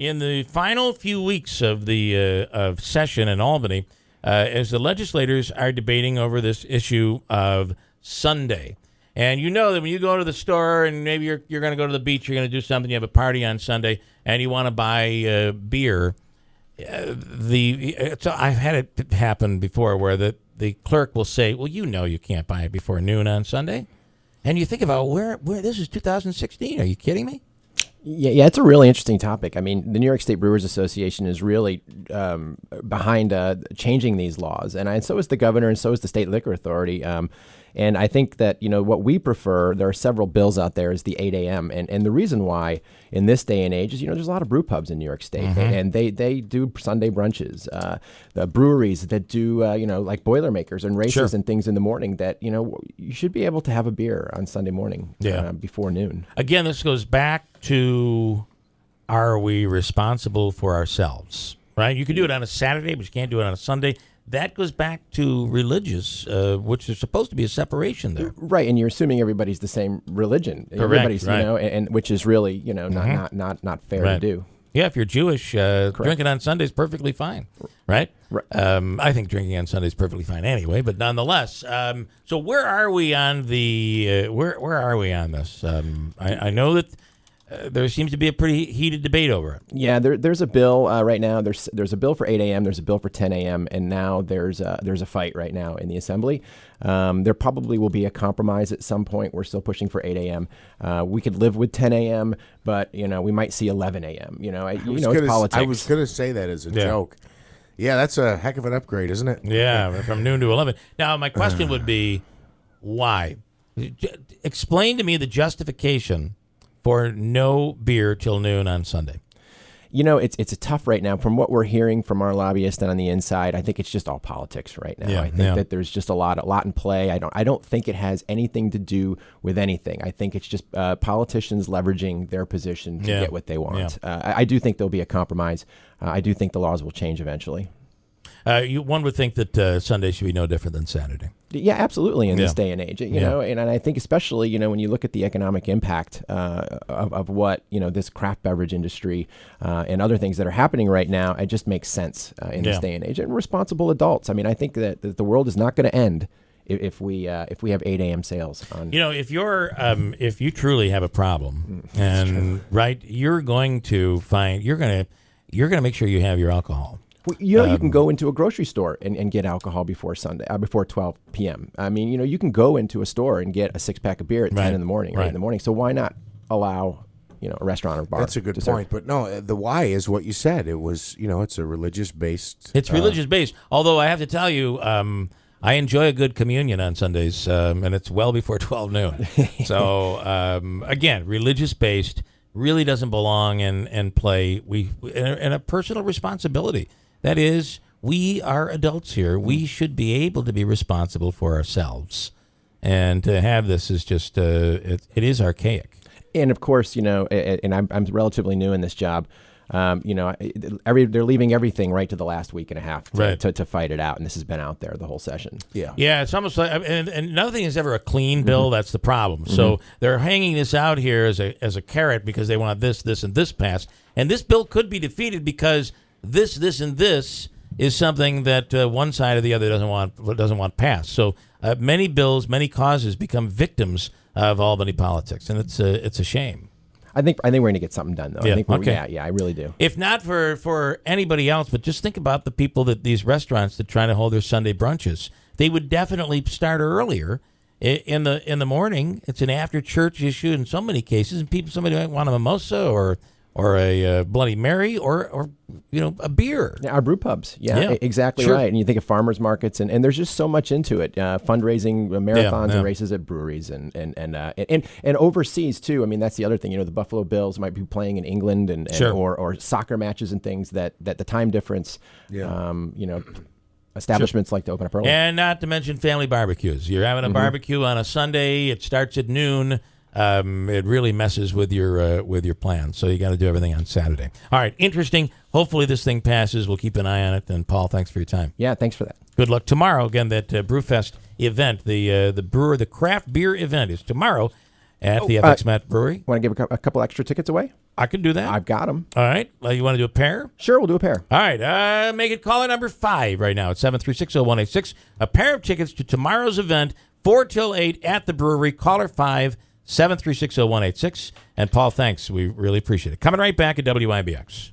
in the final few weeks of the of session in Albany, as the legislators are debating over this issue of Sunday. And you know that when you go to the store and maybe you're going to go to the beach, you're going to do something, you have a party on Sunday, and you want to buy beer. I've had it happen before where the clerk will say, well, you know you can't buy it before noon on Sunday. And you think about where this is 2016. Are you kidding me? Yeah, it's a really interesting topic. I mean, the New York State Brewers Association is really behind changing these laws, and so is the governor, and so is the State Liquor Authority. And I think that, what we prefer, there are several bills out there, is the 8 a.m. And the reason why in this day and age is, there's a lot of brew pubs in New York State, and they do Sunday brunches. The breweries that do, like Boilermakers and races and things in the morning that, you should be able to have a beer on Sunday morning before noon. Again, this goes back to, are we responsible for ourselves, right? You can do it on a Saturday, but you can't do it on a Sunday. That goes back to religious, which is supposed to be a separation there. Right, and you're assuming everybody's the same religion. Correct, everybody's, right. And which is really, not fair to do. Yeah, if you're Jewish, drinking on Sunday is perfectly fine, right? I think drinking on Sunday is perfectly fine anyway, but nonetheless. So where are we on the? Where are we on this? I know that. There seems to be a pretty heated debate over it. Yeah, there's a bill right now. There's a bill for 8 a.m. There's a bill for 10 a.m. And now there's a fight right now in the Assembly. There probably will be a compromise at some point. We're still pushing for 8 a.m. We could live with 10 a.m., but we might see 11 a.m. It's politics. I was going to say that as a joke. Yeah, that's a heck of an upgrade, isn't it? Yeah, from noon to 11. Now, my question would be, why? Explain to me the justification for no beer till noon on Sunday. It's a tough right now. From what we're hearing from our lobbyists and on the inside, I think it's just all politics right now. I think that there's just a lot in play. I don't think it has anything to do with anything. I think it's just politicians leveraging their position to get what they want. I do think there'll be a compromise. I do think the laws will change eventually. One would think that Sunday should be no different than Saturday. Yeah, absolutely. In this day and age, know, and I think especially, when you look at the economic impact of what, this craft beverage industry and other things that are happening right now, it just makes sense in this day and age. And responsible adults. I mean, I think that the world is not going to end if we have 8 a.m. sales on. If you truly have a problem, and you're going to make sure you have your alcohol. Well, you can go into a grocery store and get alcohol before Sunday, before 12 p.m. I mean, you can go into a store and get a 6-pack of beer at 10 in the morning, 8 in the morning. So why not allow, a restaurant or bar? That's a good point. But no, the why is what you said. It was, it's a religious-based. It's religious-based. Although I have to tell you, I enjoy a good communion on Sundays, and it's well before 12 noon. So, again, religious-based really doesn't belong and play in a personal responsibility. That is, we are adults here. We should be able to be responsible for ourselves. And to have this is just, it is archaic. And of course, and I'm relatively new in this job. They're leaving everything right to the last week and a half to fight it out. And this has been out there the whole session. Yeah, it's almost like, and nothing is ever a clean bill. That's the problem. So they're hanging this out here as a carrot because they want this, and this passed. And this bill could be defeated because this, and this is something that one side or the other doesn't want passed. So many bills, many causes become victims of Albany politics, and it's a shame. I think we're going to get something done, though. Yeah, I really do. If not for anybody else, but just think about the people these restaurants that try to hold their Sunday brunches. They would definitely start earlier in the morning. It's an after church issue in so many cases, and somebody might want a mimosa or a Bloody Mary or a beer. Our brew pubs, exactly right. And you think of farmers markets, and there's just so much into it. Fundraising, marathons, and races at breweries, and overseas too. I mean, that's the other thing. The Buffalo Bills might be playing in England, or soccer matches and things that the time difference. Establishments like to open up early, and not to mention family barbecues. You're having a barbecue on a Sunday. It starts at noon. It really messes with your plans. So you got to do everything on Saturday. All right, interesting. Hopefully this thing passes. We'll keep an eye on it. And Paul, thanks for your time. Yeah, thanks for that. Good luck tomorrow. Again, that Brewfest event, the craft beer event is tomorrow at the FX Matt Brewery. Want to give a couple extra tickets away? I can do that. I've got them. All right. You want to do a pair? Sure, we'll do a pair. All right. Make it caller number 5 right now at 7360186. A pair of tickets to tomorrow's event, 4 till 8 at the brewery. Caller 5, 7360186. And Paul, thanks. We really appreciate it. Coming right back at WIBX.